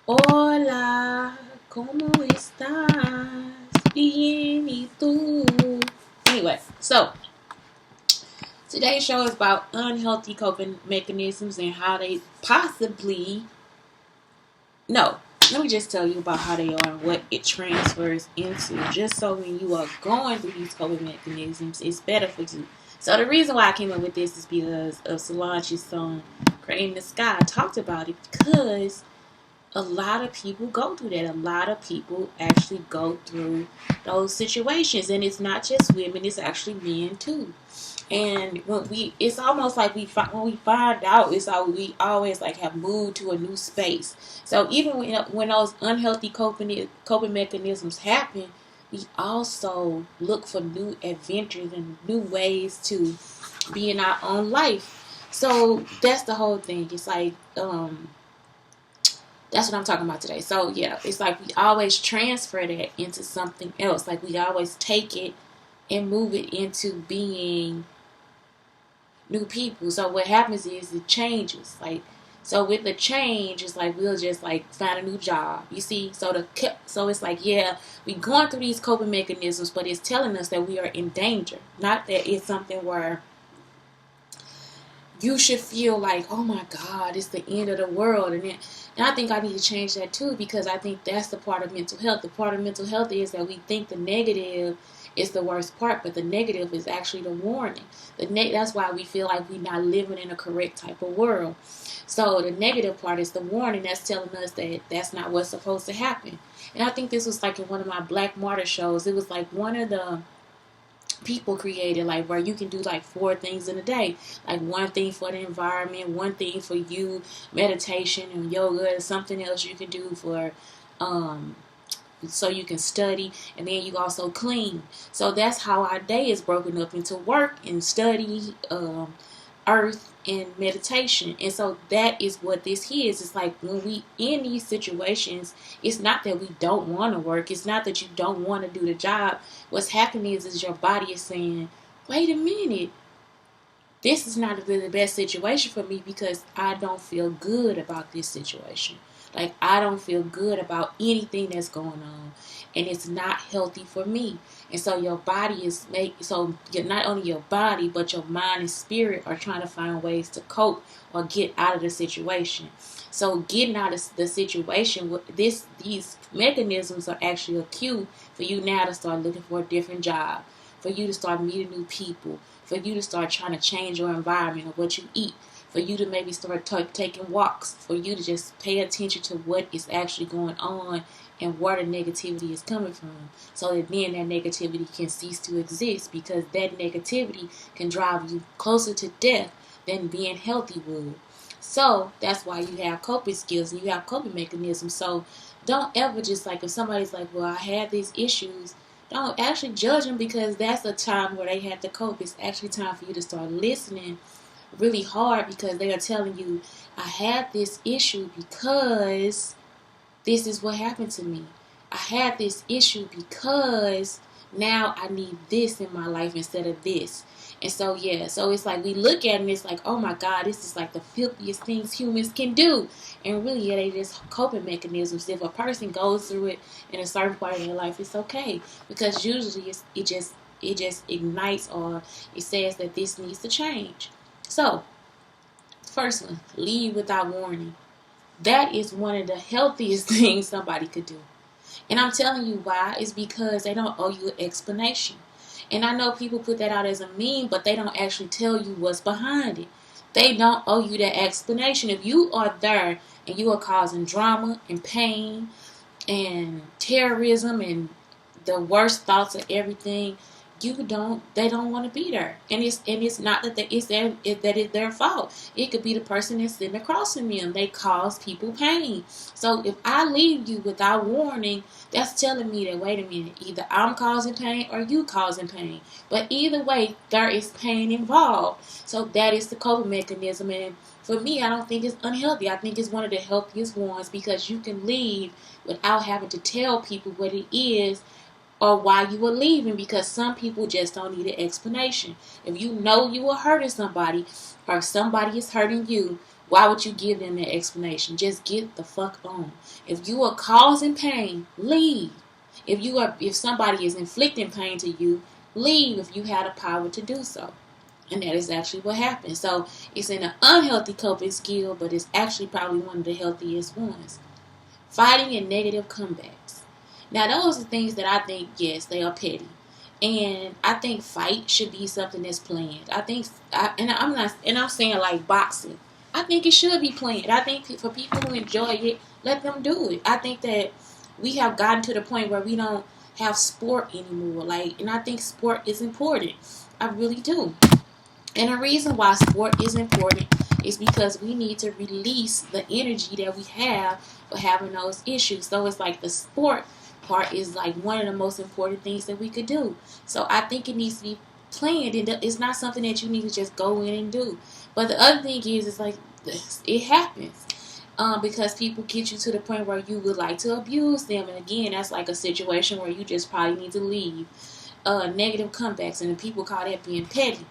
Hola, ¿cómo estás? Bien, ¿y tú? Anyway, so today's show is about unhealthy coping mechanisms and how they possibly. No, let me just tell you about how they are and what it transfers into, just so when you are going through these coping mechanisms, it's better for you. So the reason why I came up with this is because of Solange's song "Creating the Sky." I talked about it because a lot of people go through that. A lot of people actually go through those situations, and it's not just women; it's actually men too. And it's almost like when we find out, it's like we always like have moved to a new space. So even when those unhealthy coping mechanisms happen, we also look for new adventures and new ways to be in our own life. So that's the whole thing. It's like that's what I'm talking about today. So yeah, it's like we always transfer that into something else. Like we always take it and move it into being new people. So what happens is it changes. Like so with the change, it's like we'll just like find a new job. You see, so it's like yeah, we going through these coping mechanisms, but it's telling us that we are in danger. Not that it's something where you should feel like, oh my God, it's the end of the world. And I think I need to change that too, because I think that's the part of mental health. The part of mental health is that we think the negative is the worst part, but the negative is actually the warning. That's why we feel like we're not living in a correct type of world. So the negative part is the warning that's telling us that that's not what's supposed to happen. And I think this was like in one of my Black Martyr shows. It was like one of the people created, like where you can do like 4 things in a day, like one thing for the environment, one thing for you, meditation and yoga, and something else you can do for so you can study, and then you also clean. So that's how our day is broken up into work and study, earth and meditation. And so that is what this is. It's like when we in these situations, it's not that we don't want to work, it's not that you don't want to do the job. What's happening is your body is saying, wait a minute, this is not the best situation for me, because I don't feel good about this situation. Like I don't feel good about anything that's going on, and it's not healthy for me. And so your body is not only your body but your mind and spirit are trying to find ways to cope or get out of the situation. So getting out of the situation, these mechanisms are actually a cue for you now to start looking for a different job, for you to start meeting new people, for you to start trying to change your environment or what you eat, for you to maybe start taking walks, for you to just pay attention to what is actually going on and where the negativity is coming from, so that then that negativity can cease to exist, because that negativity can drive you closer to death than being healthy would. So that's why you have coping skills and you have coping mechanisms. So don't ever just like, if somebody's like, well, I had these issues, don't actually judge them, because that's a time where they had to cope. It's actually time for you to start listening really hard, because they are telling you, I had this issue because this is what happened to me. I had this issue because now I need this in my life instead of this. And so, yeah, so it's like we look at it and it's like, oh my God, this is like the filthiest things humans can do. And really, yeah, they just coping mechanisms. If a person goes through it in a certain part of their life, it's okay. Because usually it just ignites, or it says that this needs to change. So, first one, leave without warning. That is one of the healthiest things somebody could do. And I'm telling you why. It's because they don't owe you an explanation. And I know people put that out as a meme, but they don't actually tell you what's behind it. They don't owe you that explanation. If you are there and you are causing drama and pain and terrorism and the worst thoughts of everything, they don't want to be there. And it's not that it's their fault. It could be the person that's sitting across from them. They cause people pain. So if I leave you without warning, that's telling me that, wait a minute, either I'm causing pain or you causing pain. But either way, there is pain involved. So that is the coping mechanism. And for me, I don't think it's unhealthy. I think it's one of the healthiest ones, because you can leave without having to tell people what it is or why you were leaving, because some people just don't need an explanation. If you know you are hurting somebody or somebody is hurting you, Why would you give them that explanation? Just get the fuck on. If you are causing pain, leave. If somebody is inflicting pain to you, leave if you have the power to do so. And that is actually what happened. So it's an unhealthy coping skill, but it's actually probably one of the healthiest ones. Fighting and negative comebacks. Now those are things that I think, yes, they are petty. And I think fight should be something that's planned. I'm saying like boxing. I think it should be planned. I think for people who enjoy it, let them do it. I think that we have gotten to the point where we don't have sport anymore. And I think sport is important. I really do. And the reason why sport is important is because we need to release the energy that we have for having those issues. So it's like the sport part is like one of the most important things that we could do. So I think it needs to be planned, and it's not something that you need to just go in and do. But the other thing is, it's like it happens. Because people get you to the point where you would like to abuse them. And again, that's like a situation where you just probably need to leave. Negative comebacks, and the people call that being petty.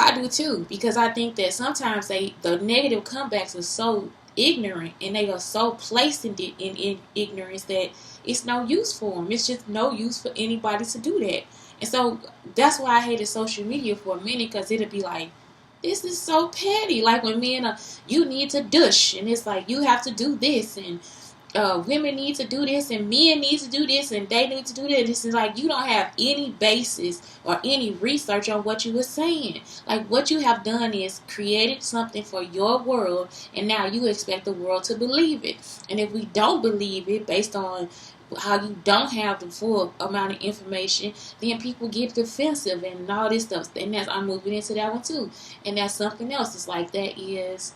I do too, because I think that sometimes the negative comebacks are so ignorant, and they are so placed in ignorance that it's no use for them. It's just no use for anybody to do that. And so that's why I hated social media for a minute, because it'd be like, this is so petty. Like when men you need to douche, and it's like you have to do this, and women need to do this, and men need to do this, and they need to do that. This is like you don't have any basis or any research on what you were saying. Like what you have done is created something for your world, and now you expect the world to believe it. And if we don't believe it based on how you don't have the full amount of information, then people get defensive and all this stuff. And I'm moving into that one too. And that's something else. It's like that is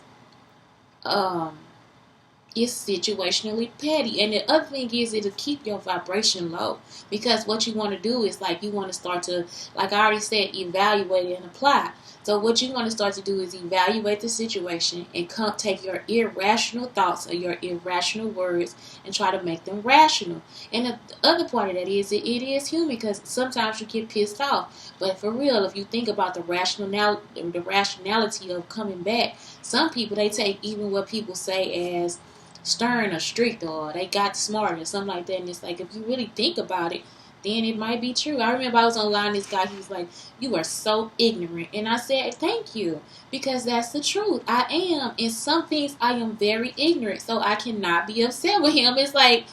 it's situationally petty. And the other thing is it'll keep your vibration low, because what you want to do is like you want to start to, like I already said, evaluate and apply. So what you want to start to do is evaluate the situation and take your irrational thoughts or your irrational words and try to make them rational. And the other part of that is it is human, because sometimes you get pissed off. But for real, if you think about the rationality of coming back, some people, they take even what people say as stern or strict, or they got smart or something like that. And it's like, if you really think about it, then it might be true. I remember I was online, this guy, he was like, you are so ignorant. And I said, thank you, because that's the truth. I am. In some things, I am very ignorant, so I cannot be upset with him. It's like,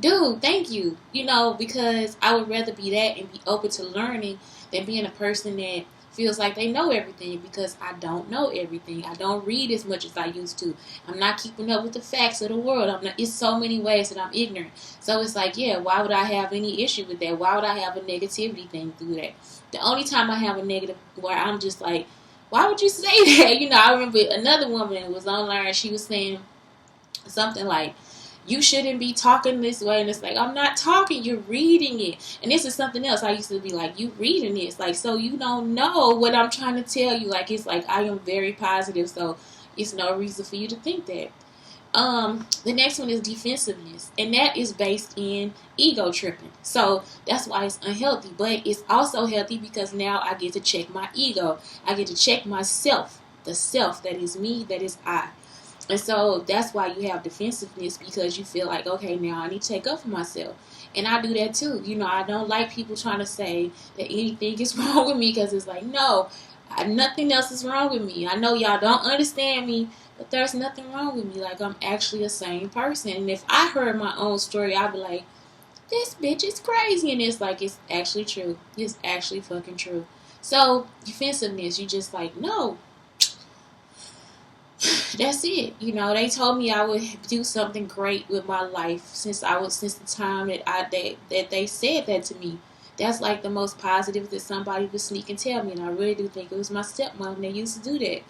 dude, thank you. Because I would rather be that and be open to learning than being a person that feels like they know everything, because I don't know everything. I don't read as much as I used to. I'm not keeping up with the facts of the world. It's so many ways that I'm ignorant. So it's like, yeah, why would I have any issue with that? Why would I have a negativity thing through that? The only time I have a negative where I'm just like, why would you say that? I remember another woman that was online, she was saying something like, you shouldn't be talking this way. And it's like, I'm not talking, you're reading it. And this is something else. I used to be like, you reading this, like, so you don't know what I'm trying to tell you. Like, it's like I am very positive, so it's no reason for you to think that. The next one is defensiveness, and that is based in ego tripping. So that's why it's unhealthy, but it's also healthy because now I get to check my ego. I get to check myself, the self that is me, that is I. And so that's why you have defensiveness, because you feel like, okay, now I need to take up for myself. And I do that too. I don't like people trying to say that anything is wrong with me, because it's like, no, nothing else is wrong with me. I know y'all don't understand me, but there's nothing wrong with me. Like, I'm actually a sane person. And if I heard my own story, I'd be like, this bitch is crazy. And it's like, it's actually true. It's actually fucking true. So defensiveness, you just like, no. That's it. They told me I would do something great with my life since the time that they said that to me. That's like the most positive that somebody would sneak and tell me, and I really do think it was my stepmom that used to do that.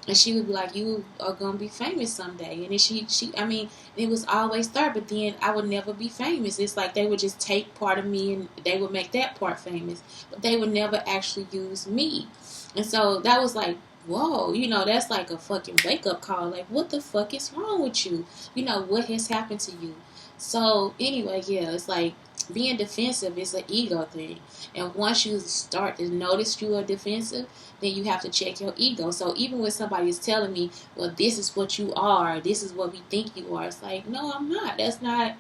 And she would be like, you are gonna be famous someday. And then it was always there, but then I would never be famous. It's like they would just take part of me and they would make that part famous, but they would never actually use me. And so that was like, whoa, that's like a fucking wake-up call. Like, what the fuck is wrong with you? What has happened to you? So anyway, yeah, it's like being defensive is an ego thing. And once you start to notice you are defensive, then you have to check your ego. So even when somebody is telling me, well, this is what you are, this is what we think you are, it's like, no, I'm not. That's not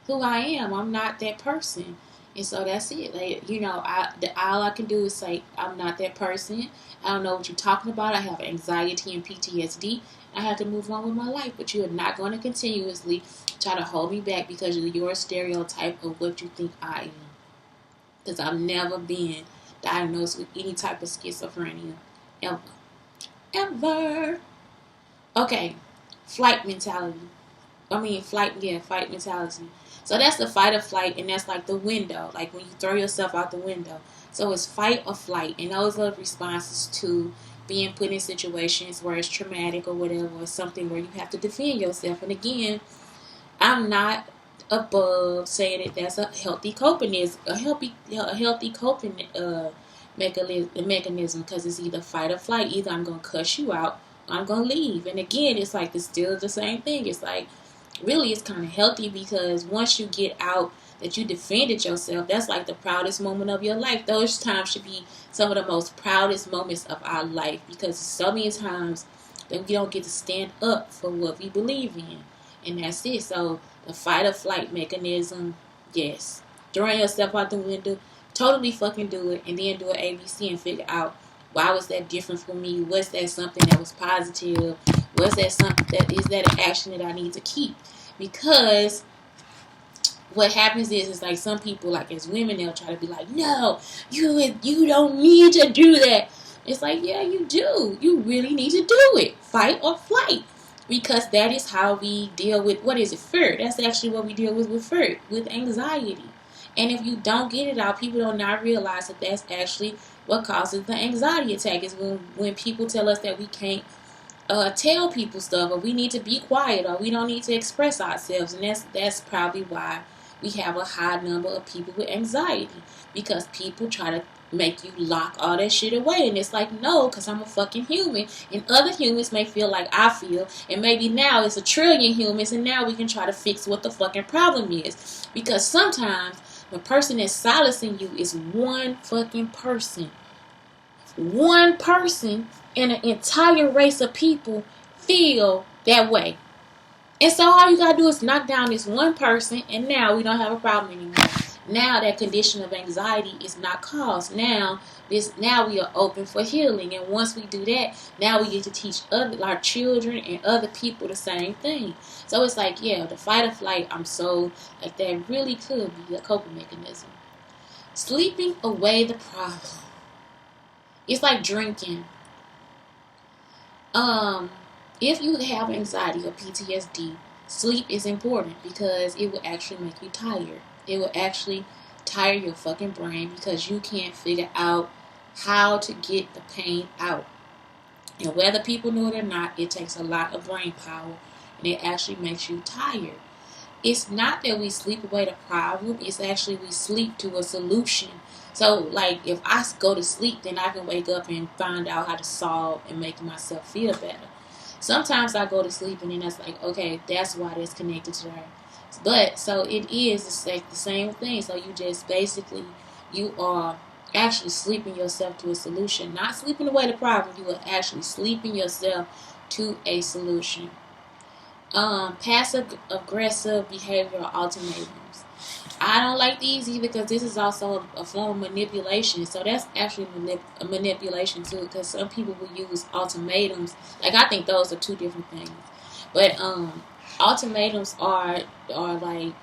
who I am. I'm not that person. And so that's it. Like, all I can do is say I'm not that person. I don't know what you're talking about. I have anxiety and PTSD. I have to move on with my life. But you are not going to continuously try to hold me back because of your stereotype of what you think I am. Because I've never been diagnosed with any type of schizophrenia. Ever. Ever. Okay. Flight mentality. Fight mentality. So that's the fight or flight, and that's like the window, like when you throw yourself out the window. So it's fight or flight, and those are responses to being put in situations where it's traumatic or whatever, or something where you have to defend yourself. And again, I'm not above saying that that's a healthy coping mechanism, because it's either fight or flight. Either I'm gonna cuss you out, or I'm gonna leave. And again, it's like it's still the same thing. It's like really it's kind of healthy, because once you get out that you defended yourself, that's like the proudest moment of your life. Those times should be some of the most proudest moments of our life, because so many times that we don't get to stand up for what we believe in. And that's it. So the fight or flight mechanism, yes. Throwing yourself out the window, totally fucking do it, and then do an ABC and figure out, why was that different for me? Was that something that was positive? Was that something is that an action that I need to keep? Because what happens is like some people, like as women, they'll try to be like, no, you don't need to do that. It's like, yeah, you do. You really need to do it. Fight or flight. Because that is how we deal with, what is it, fear. That's actually what we deal with fear, with anxiety. And if you don't get it out, people don't not realize that that's actually what causes the anxiety attack, is when people tell us that we can't tell people stuff, or we need to be quiet, or we don't need to express ourselves. And that's probably why we have a high number of people with anxiety, because people try to make you lock all that shit away. And it's like, no, because I'm a fucking human, and other humans may feel like I feel, and maybe now it's 1 trillion humans, and now we can try to fix what the fucking problem is. Because sometimes the person that's silencing you is one fucking person. One person in an entire race of people feel that way. And so all you gotta do is knock down this one person, and now we don't have a problem anymore. Now that condition of anxiety is not caused. Now we are open for healing. And once we do that, now we get to teach our children and other people the same thing. So it's like, yeah, the fight or flight, I'm so like that really could be a coping mechanism. Sleeping away the problem. It's like drinking. If you have anxiety or PTSD, sleep is important, because it will actually make you tired. It will actually tire your fucking brain, because you can't figure out how to get the pain out. And whether people know it or not, it takes a lot of brain power, and it actually makes you tired. It's not that we sleep away the problem, it's actually we sleep to a solution. So, like, if I go to sleep, then I can wake up and find out how to solve and make myself feel better. Sometimes I go to sleep, and then that's like, okay, that's why that's connected to her. But, so it's like the same thing. So you just basically, you are actually sleeping yourself to a solution. Not sleeping away the problem, you are actually sleeping yourself to a solution. Passive aggressive behavioral ultimatums. I don't like these either, because this is also a form of manipulation. So that's actually a manipulation too, because some people will use ultimatums. Like, I think those are two different things. But ultimatums are like,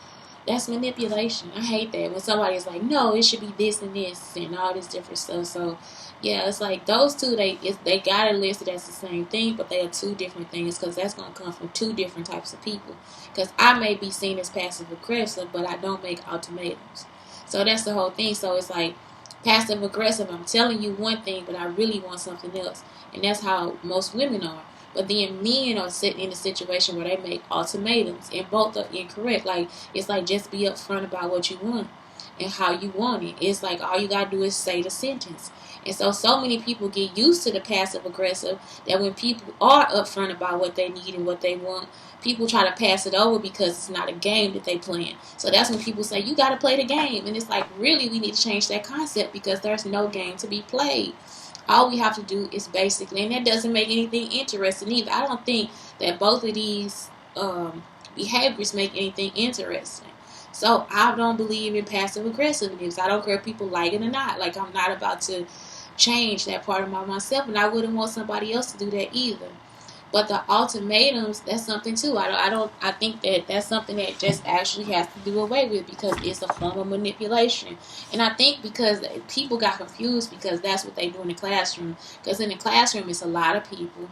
that's manipulation. I hate that when somebody is like, no, it should be this and this and all this different stuff. So yeah, it's like those two, they got it listed as the same thing, but they are two different things, because that's going to come from two different types of people. Because I may be seen as passive aggressive, but I don't make ultimatums. So that's the whole thing. So it's like passive aggressive, I'm telling you one thing, but I really want something else. And that's how most women are. But then men are sitting in a situation where they make ultimatums, and both are incorrect. Like, it's like, just be upfront about what you want. and how you want it. It's like all you gotta do is say the sentence. And so many people get used to the passive aggressive that when people are upfront about what they need and what they want, people try to pass it over because it's not a game that they playing. So that's when people say, you got to play the game. And it's like, really, we need to change that concept because there's no game to be played. All we have to do is basically, and that doesn't make anything interesting either. I don't think that both of these behaviors make anything interesting. So I don't believe in passive aggressiveness. I don't care if people like it or not. Like, I'm not about to change that part of myself, and I wouldn't want somebody else to do that either. But the ultimatums, that's something too. I think that that's something that just actually has to do away with because it's a form of manipulation. And I think because people got confused because that's what they do in the classroom. Because in the classroom, it's a lot of people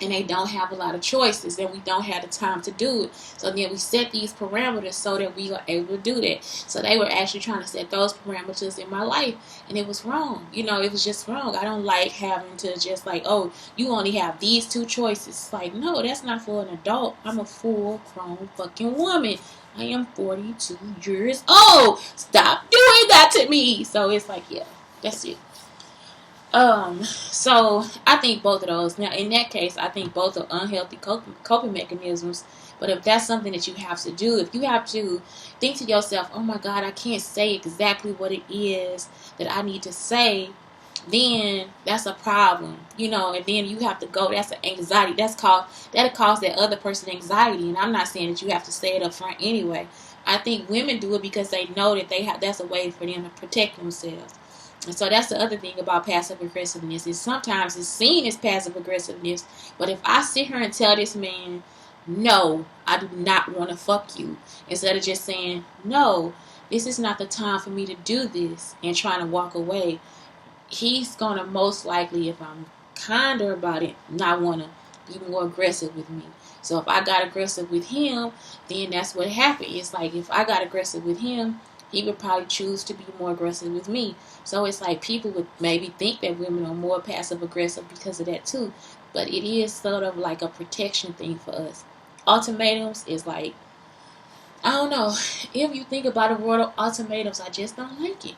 and they don't have a lot of choices, and we don't have the time to do it. So then we set these parameters so that we are able to do that. So they were actually trying to set those parameters in my life, and it was wrong. It was just wrong. I don't like having to just like, oh, you only have these two choices. It's like, no, that's not for an adult. I'm a full-grown fucking woman. I am 42 years old. Stop doing that to me. So it's like, yeah, that's it. So I think both of those. Now, in that case, I think both are unhealthy coping mechanisms. But if that's something that you have to do, if you have to think to yourself, oh my God, I can't say exactly what it is that I need to say, then that's a problem, and then you have to go. That's an anxiety. That'll cause that other person anxiety. And I'm not saying that you have to say it up front anyway. I think women do it because they know that that's a way for them to protect themselves. And so that's the other thing about passive aggressiveness is sometimes it's seen as passive aggressiveness. But if I sit here and tell this man, no, I do not want to fuck you, instead of just saying, no, this is not the time for me to do this, and trying to walk away, he's going to most likely, if I'm kinder about it, not want to be more aggressive with me. So if I got aggressive with him, then that's what happened. It's like if I got aggressive with him, he would probably choose to be more aggressive with me. So it's like people would maybe think that women are more passive aggressive because of that too. But it is sort of like a protection thing for us. Ultimatums is like, I don't know. If you think about a world of ultimatums, I just don't like it.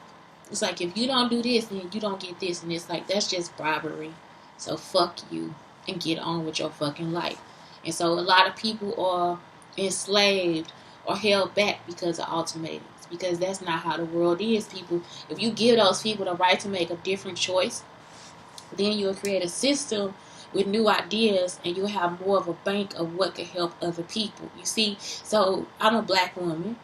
It's like, if you don't do this, then you don't get this. And it's like, that's just bribery. So fuck you and get on with your fucking life. And so a lot of people are enslaved or held back because of ultimatums. Because that's not how the world is, people. If you give those people the right to make a different choice, then you'll create a system with new ideas, and you'll have more of a bank of what could help other people. You see, so I'm a black woman,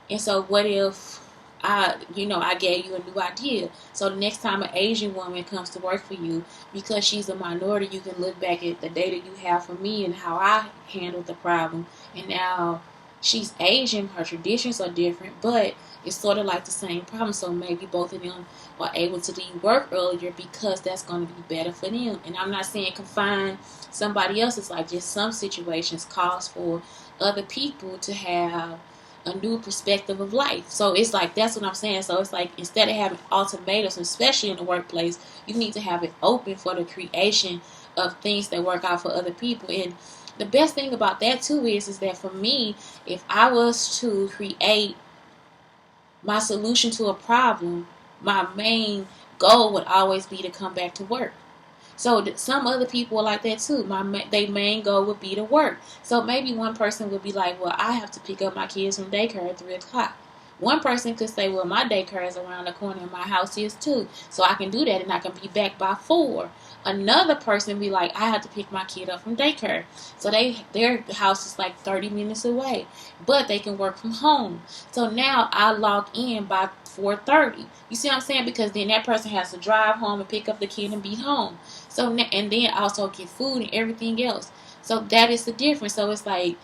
and so what if I gave you a new idea? So the next time an Asian woman comes to work for you, because she's a minority, you can look back at the data you have for me and how I handled the problem, and now she's Asian, her traditions are different, but it's sort of like the same problem. So maybe both of them are able to leave work earlier because that's going to be better for them. And I'm not saying confine somebody else. It's like just some situations cause for other people to have a new perspective of life. So it's like, that's what I'm saying. So it's like, instead of having ultimatums, especially in the workplace, you need to have it open for the creation of things that work out for other people. And the best thing about that too is that for me, if I was to create my solution to a problem, my main goal would always be to come back to work. So some other people are like that too. Their main goal would be to work. So maybe one person would be like, well, I have to pick up my kids from daycare at 3 o'clock. One person could say, well, my daycare is around the corner and my house is too. So I can do that and I can be back by 4. Another person be like, I have to pick my kid up from daycare. So their house is like 30 minutes away, but they can work from home. So now I log in by 4:30. You see what I'm saying? Because then that person has to drive home and pick up the kid and be home. So and then also get food and everything else. So that is the difference. So it's like,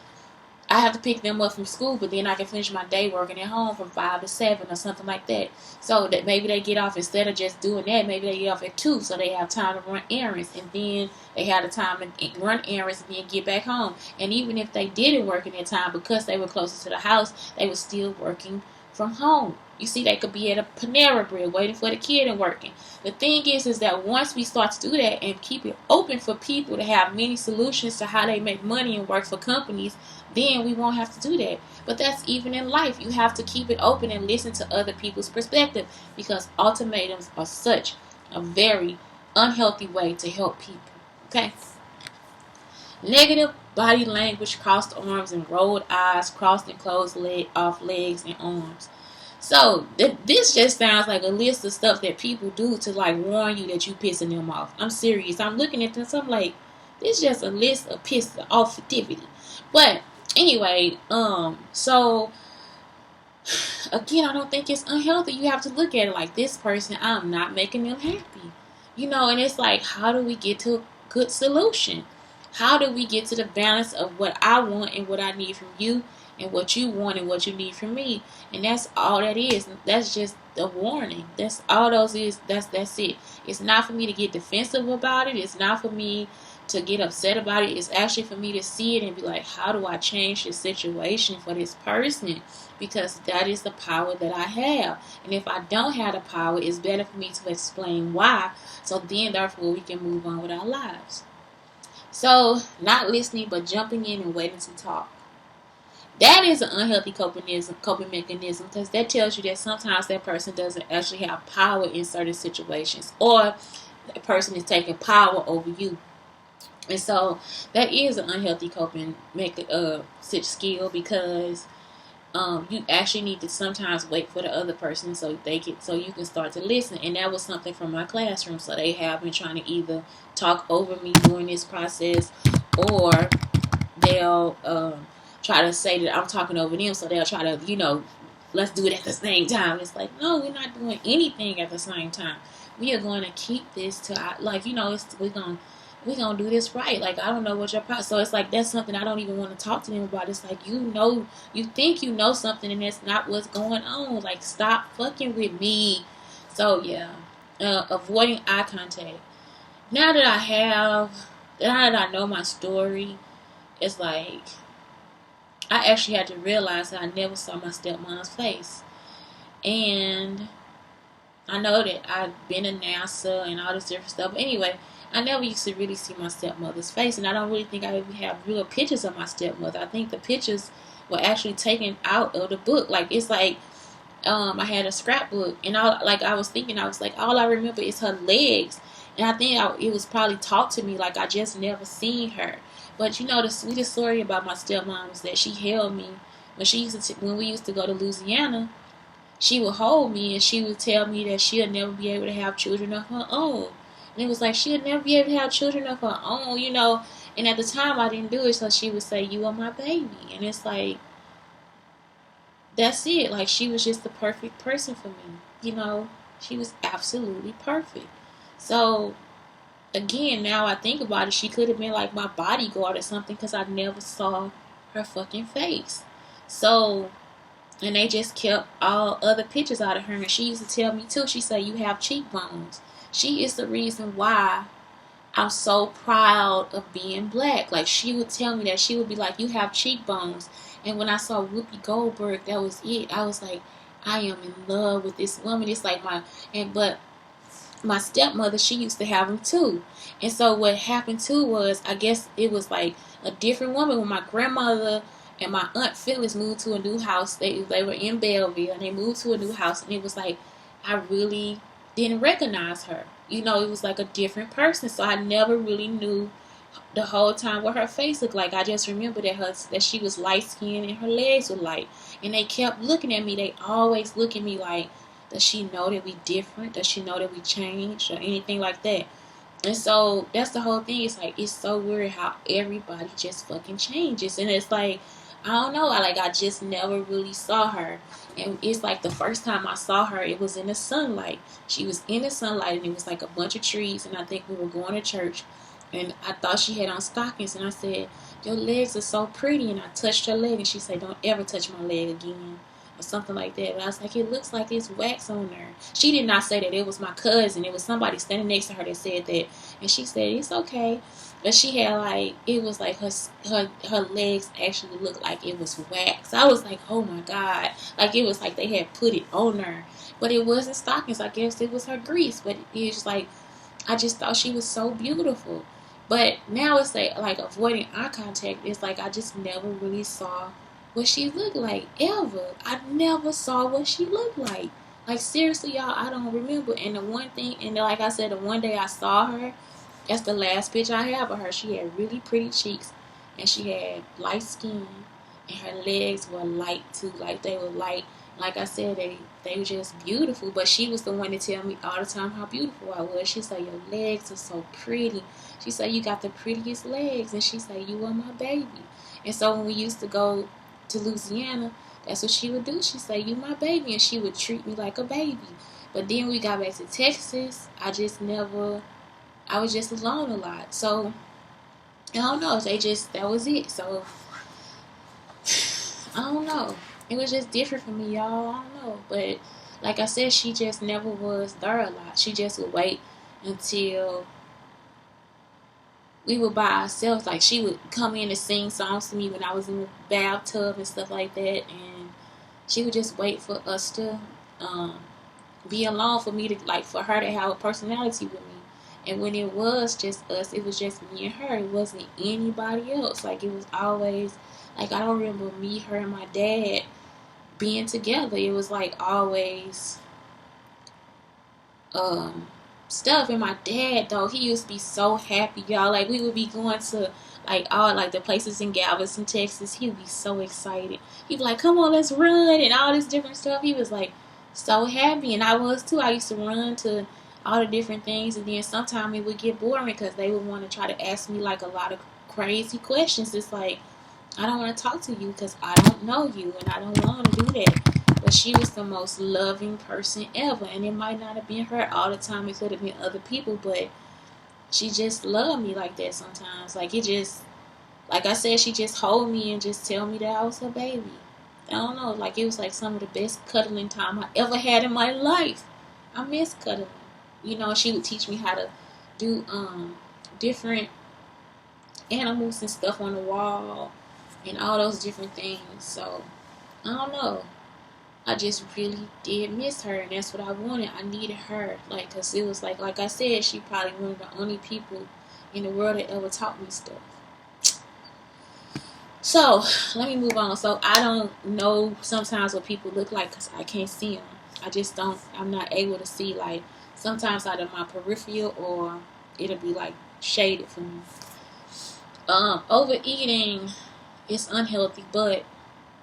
I have to pick them up from school, but then I can finish my day working at home from 5 to 7 or something like that. So that maybe they get off, instead of just doing that, maybe they get off at 2, so they have time to run errands, and then they have the time to run errands and then get back home. And even if they didn't work in that time, because they were closer to the house, they were still working from home. You see, they could be at a Panera Bread waiting for the kid and working. The thing is that once we start to do that and keep it open for people to have many solutions to how they make money and work for companies, then we won't have to do that. But that's even in life. You have to keep it open and listen to other people's perspective, because ultimatums are such a very unhealthy way to help people. Okay? Negative body language, crossed arms and rolled eyes, crossed and closed off legs and arms. So this just sounds like a list of stuff that people do to like warn you that you pissing them off. I'm serious. I'm looking at this. I'm like, this is just a list of piss off activity. But anyway, so again, I don't think it's unhealthy. You have to look at it like, this person, I'm not making them happy. And it's like, how do we get to a good solution? How do we get to the balance of what I want and what I need from you, and what you want and what you need from me? And that's all that is. That's just the warning. That's all those is. That's it. It's not for me to get defensive about it. It's not for me to get upset about it. It's actually for me to see it and be like, how do I change this situation for this person? Because that is the power that I have. And if I don't have the power, it's better for me to explain why. So then, therefore, we can move on with our lives. So, not listening, but jumping in and waiting to talk. That is an unhealthy coping mechanism, because that tells you that sometimes that person doesn't actually have power in certain situations, or that person is taking power over you. And so that is an unhealthy coping skill, because you actually need to sometimes wait for the other person so you can start to listen. And that was something from my classroom. So they have been trying to either talk over me during this process, or they'll try to say that I'm talking over them. So they'll try to, let's do it at the same time. It's like, no, we're not doing anything at the same time. We are going to keep this to we're going to do this right. Like, I don't know what your problem. So it's like, that's something I don't even want to talk to them about. It's like, you think you know something, and that's not what's going on. Like, stop fucking with me. So, yeah. Avoiding eye contact. Now that I know my story, it's like, I actually had to realize that I never saw my stepmom's face. And I know that I've been in NASA and all this different stuff. But anyway, I never used to really see my stepmother's face, and I don't really think I even have real pictures of my stepmother. I think the pictures were actually taken out of the book. Like, it's like, I had a scrapbook, and I was thinking, I was like, all I remember is her legs, and I think it was probably taught to me like I just never seen her. But the sweetest story about my stepmom was that she held me when we used to go to Louisiana. She would hold me, and she would tell me that she'll never be able to have children of her own. And it was like, she'll never be able to have children of her own, And at the time, I didn't do it, so she would say, you are my baby. And it's like, that's it. Like, she was just the perfect person for me. She was absolutely perfect. So, again, now I think about it, she could have been like my bodyguard or something, because I never saw her fucking face. So, and they just kept all other pictures out of her. And she used to tell me too, she said, you have cheekbones. She is the reason why I'm so proud of being black. Like, she would tell me that. She would be like, you have cheekbones. And when I saw Whoopi Goldberg, that was it. I was like, I am in love with this woman. It's like but my stepmother, she used to have them too. And so what happened too was, I guess it was like a different woman. When my grandmother and my aunt Phyllis moved to a new house, they were in Belleville, and they moved to a new house, and it was like, I really didn't recognize her. It was like a different person. So I never really knew the whole time what her face looked like. I just remember that she was light skinned and her legs were light. And they kept looking at me. They always look at me like, does she know that we different? Does she know that we changed or anything like that? And so that's the whole thing. It's like, it's so weird how everybody just fucking changes. And it's like, I don't know. I just never really saw her. And it's like the first time I saw her, it was in the sunlight. She was in the sunlight, and it was like a bunch of trees. And I think we were going to church. And I thought she had on stockings. And I said, your legs are so pretty. And I touched her leg. And she said, don't ever touch my leg again. Or something like that. But I was like, it looks like it's wax on there. She did not say that. It was my cousin. It was somebody standing next to her that said that. And she said, it's okay. But she had like, it was like her legs actually looked like it was wax. I was like, oh my god, like it was like they had put it on her, but it wasn't stockings. I guess it was her grease. But it was like, I just thought she was so beautiful. But now it's like avoiding eye contact. It's like I just never really saw what she looked like ever. I never saw what she looked like. Like seriously, y'all, I don't remember. And the one thing, and like I said, the one day I saw her, that's the last picture I have of her. She had really pretty cheeks, and she had light skin, and her legs were light too. Like they were light. Like I said, they were just beautiful. But she was the one to tell me all the time how beautiful I was. She said, your legs are so pretty. She said, you got the prettiest legs. And she said, you are my baby. And so when we used to go to Louisiana, that's what she would do. She said, you my baby. And she would treat me like a baby. But then we got back to Texas. I was just alone a lot. So, I don't know. That was it. So, I don't know. It was just different for me, y'all. I don't know. But, like I said, she just never was there a lot. She just would wait until we were by ourselves. Like, she would come in and sing songs to me when I was in the bathtub and stuff like that. And she would just wait for us to be alone, for me to, like, for her to have a personality with me. And when it was just us, it was just me and her. It wasn't anybody else. Like, it was always, like, I don't remember me, her, and my dad being together. It was, like, always stuff. And my dad, though, he used to be so happy, y'all. Like, we would be going to, like, all, like, the places in Galveston, Texas. He would be so excited. He'd be like, come on, let's run, and all this different stuff. He was, like, so happy. And I was, too. I used to run to all the different things, and then sometimes it would get boring because they would want to try to ask me like a lot of crazy questions. It's like, I don't want to talk to you because I don't know you, and I don't want to do that. But she was the most loving person ever, and it might not have been her all the time. It could have been other people, but she just loved me like that sometimes. Like, it just, like I said, she just hold me and just tell me that I was her baby. I don't know, like, it was like some of the best cuddling time I ever had in my life. I miss cuddling. You know, she would teach me how to do different animals and stuff on the wall and all those different things. So, I don't know. I just really did miss her, and that's what I wanted. I needed her. Like, because it was like I said, she probably one of the only people in the world that ever taught me stuff. So, let me move on. So, I don't know sometimes what people look like because I can't see them. I just don't, I'm not able to see, like, sometimes out of my peripheral, or it'll be, like, shaded for me. Overeating is unhealthy, but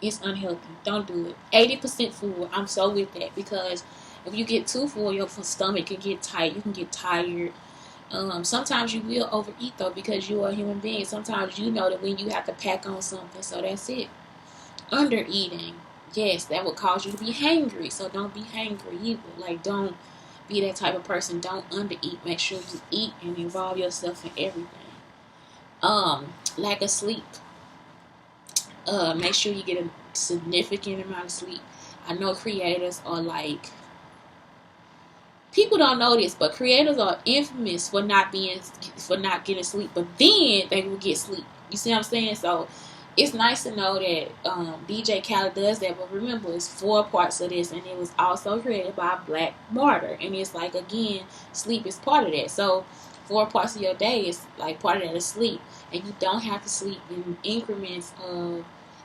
it's unhealthy. Don't do it. 80% full. I'm so with that, because if you get too full, your stomach can get tight. You can get tired. Sometimes you will overeat, though, because you are a human being. Sometimes you know that when you have to pack on something, so that's it. Under eating, yes, that would cause you to be hangry, so don't be hangry either. Like, don't be that type of person. Don't under eat. Make sure you eat and involve yourself in everything. Lack of sleep. Make sure you get a significant amount of sleep. I know creators are like, people don't know this, but creators are infamous for not getting sleep, but then they will get sleep. You see what I'm saying? So it's nice to know that DJ Khaled does that, but remember, it's 4 parts of this, and it was also created by Black Martyr, and it's like, again, sleep is part of that. So 4 parts of your day is like part of that is sleep, and you don't have to sleep in increments of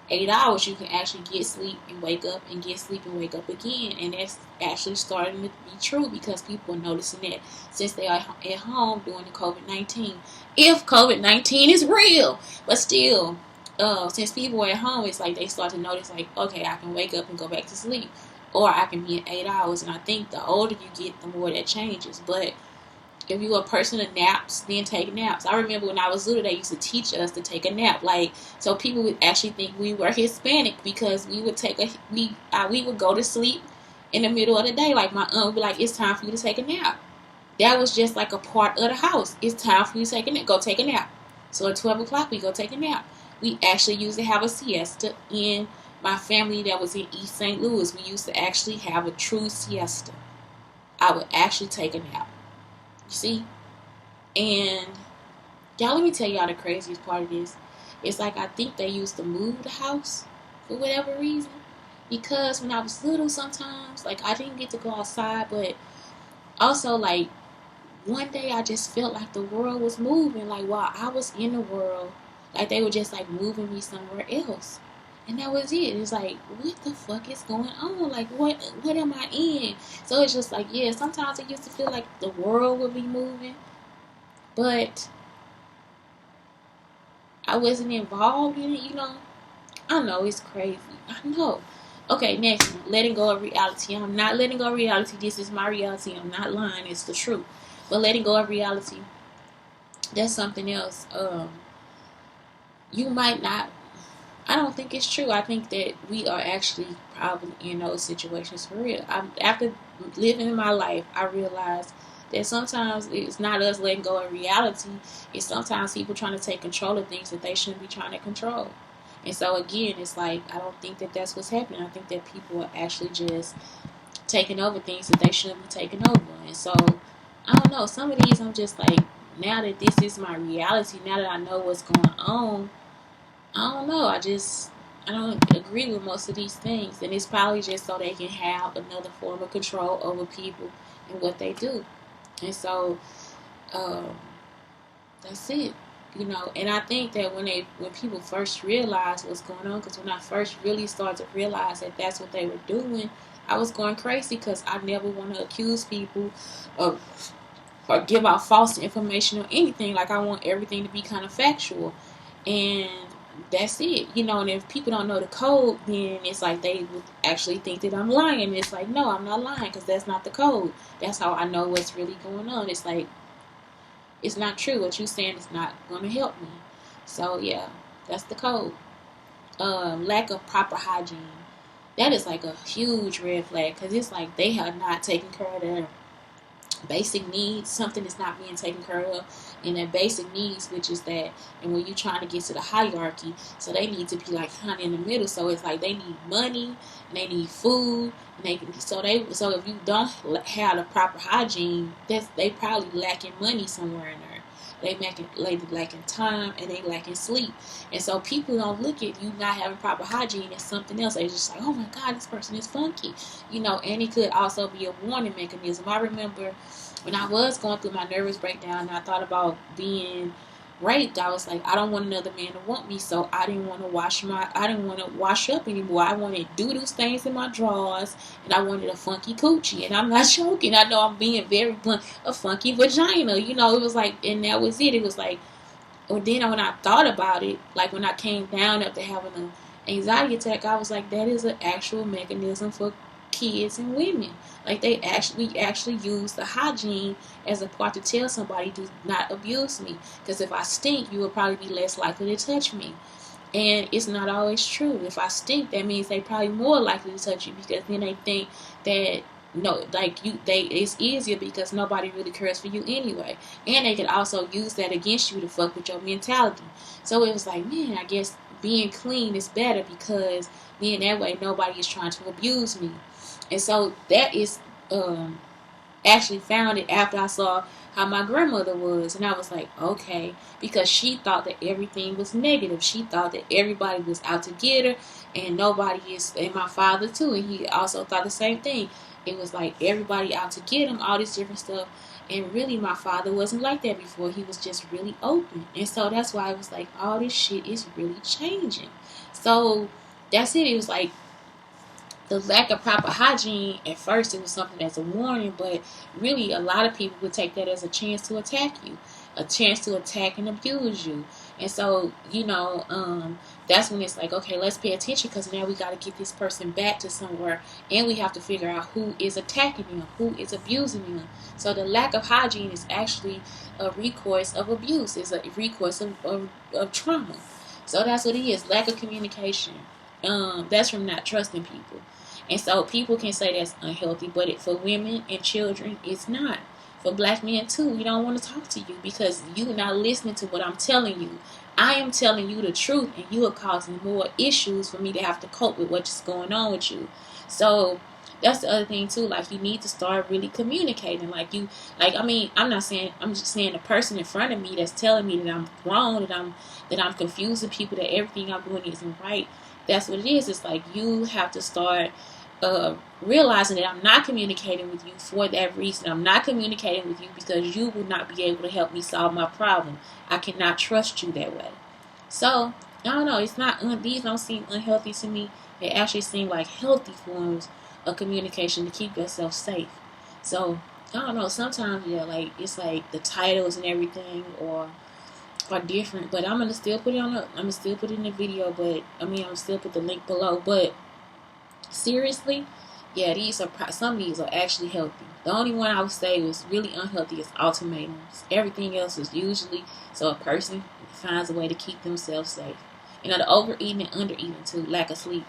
8 hours. You can actually get sleep and wake up, and get sleep and wake up again, and that's actually starting to be true because people are noticing that since they are at home during the COVID-19. If COVID-19 is real, but still, since people are at home, it's like they start to notice, like, okay, I can wake up and go back to sleep, or I can be in 8 hours. And I think the older you get, the more that changes. But if you're a person of naps, then take naps. I remember when I was little, they used to teach us to take a nap. Like, so people would actually think we were Hispanic because we would we would go to sleep in the middle of the day. Like, my aunt would be like, it's time for you to take a nap. That was just like a part of the house. It's time for you to take a nap. Go take a nap. So at 12 o'clock, we go take a nap. We actually used to have a siesta in my family that was in East St. Louis. We used to actually have a true siesta. I would actually take a nap. You see? And Y'all, let me tell y'all the craziest part of this. It's like I think they used to move the house for whatever reason. Because when I was little, sometimes, like, I didn't get to go outside, but also, like, one day I just felt like the world was moving. Like, while I was in the world, like, they were just, like, moving me somewhere else. And that was it. It's like, what the fuck is going on? Like, what am I in? So it's just like, yeah, sometimes it used to feel like the world would be moving. But I wasn't involved in it, I know, it's crazy. I know. Okay, next one. Letting go of reality. I'm not letting go of reality. This is my reality. I'm not lying. It's the truth. But letting go of reality, that's something else. You might not. I don't think it's true. I think that we are actually probably in those situations for real. After living in my life, I realized that sometimes it's not us letting go of reality. It's sometimes people trying to take control of things that they shouldn't be trying to control. And so again, it's like I don't think that that's what's happening. I think that people are actually just taking over things that they shouldn't be taking over. And so I don't know. Some of these I'm just like, now that this is my reality, now that I know what's going on, I don't know. I don't agree with most of these things, and it's probably just so they can have another form of control over people and what they do. And so um, that's it. And I think that when people first realized what's going on, because when I first really started to realize that that's what they were doing, I was going crazy because I never want to accuse people of or give out false information or anything. Like, I want everything to be kind of factual, and that's it. And if people don't know the code, then it's like they would actually think that I'm lying. And it's like, no, I'm not lying, because that's not the code. That's how I know what's really going on. It's like, it's not true. What you're saying is not going to help me. So yeah, that's the code. Lack of proper hygiene. That is like a huge red flag, because it's like they have not taken care of their basic needs. Something is not being taken care of in their basic needs, which is that. And when you're trying to get to the hierarchy, so they need to be like kind of in the middle. So it's like they need money and they need food, and so if you don't have the proper hygiene, they probably lacking money somewhere in there. They lacking time, and they lacking sleep. And so people don't look at you not having proper hygiene as something else. They're just like, oh my God, this person is funky. And it could also be a warning mechanism. I remember when I was going through my nervous breakdown and I thought about being raped, I was like, I don't want another man to want me, so I didn't want to wash up anymore. I wanted doodle stains in my drawers, and I wanted a funky coochie. And I'm not joking. I know I'm being very blunt. A funky vagina. It was like, and that was it. It was like, or then when I thought about it, like when I came down after having an anxiety attack, I was like, that is an actual mechanism for kids and women. Like, we actually use the hygiene as a part to tell somebody to not abuse me. Because if I stink, you will probably be less likely to touch me. And it's not always true. If I stink, that means they probably more likely to touch you, because then they think that no, like it's easier because nobody really cares for you anyway. And they could also use that against you to fuck with your mentality. So it was like, man, I guess being clean is better, because then that way nobody is trying to abuse me. And so that is actually found it after I saw how my grandmother was, and I was like, okay, because she thought that everything was negative. She thought that everybody was out to get her, and nobody is. And my father too, and he also thought the same thing. It was like everybody out to get him, all this different stuff. And really, my father wasn't like that before. He was just really open, and so that's why I was like, all this shit is really changing. So that's it. It was like, the lack of proper hygiene, at first it was something that's a warning, but really a lot of people would take that as a chance to attack you, a chance to attack and abuse you. And so, that's when it's like, okay, let's pay attention, because now we got to get this person back to somewhere, and we have to figure out who is attacking them, who is abusing them. So the lack of hygiene is actually a recourse of abuse, is a recourse of trauma. So that's what it is, lack of communication. That's from not trusting people. And so people can say that's unhealthy, but for women and children, it's not. For black men too, we don't want to talk to you because you're not listening to what I'm telling you. I am telling you the truth, and you are causing more issues for me to have to cope with what's going on with you. So that's the other thing too. Like, you need to start really communicating. I mean, I'm not saying, I'm just saying the person in front of me that's telling me that I'm wrong, that I'm confusing people, that everything I'm doing isn't right. That's what it is. It's like, you have to start realizing that I'm not communicating with you for that reason. I'm not communicating with you because you will not be able to help me solve my problem. I cannot trust you that way. So, I don't know. It's not, these don't seem unhealthy to me. They actually seem like healthy forms of communication to keep yourself safe. So, I don't know. Sometimes, yeah, like, it's like the titles and everything are different, but I'm gonna still put it on. I'm gonna still put it in the video, but I mean, I'm gonna still put the link below. But seriously, yeah, some of these are actually healthy. The only one I would say was really unhealthy is ultimatums. Everything else is usually so a person finds a way to keep themselves safe. You know, the overeating and undereating too, lack of sleep.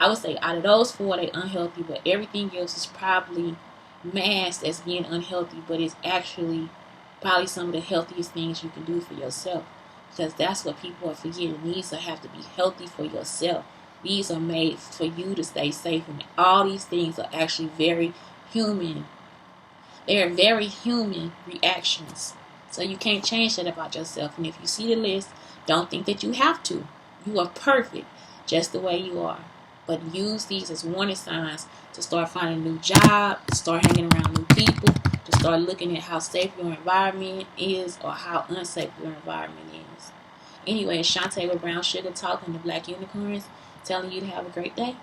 I would say out of those four, they unhealthy, but everything else is probably masked as being unhealthy, but it's actually probably some of the healthiest things you can do for yourself. Because that's what people are forgetting. These have to be healthy for yourself. These are made for you to stay safe, and all these things are actually very human. They are very human reactions. So you can't change that about yourself. And if you see the list, don't think that you have to. You are perfect just the way you are. But use these as warning signs to start finding a new job, to start hanging around new people, to start looking at how safe your environment is or how unsafe your environment is. Anyway, Shantae with Brown Sugar Talk and the Black Unicorns, telling you to have a great day.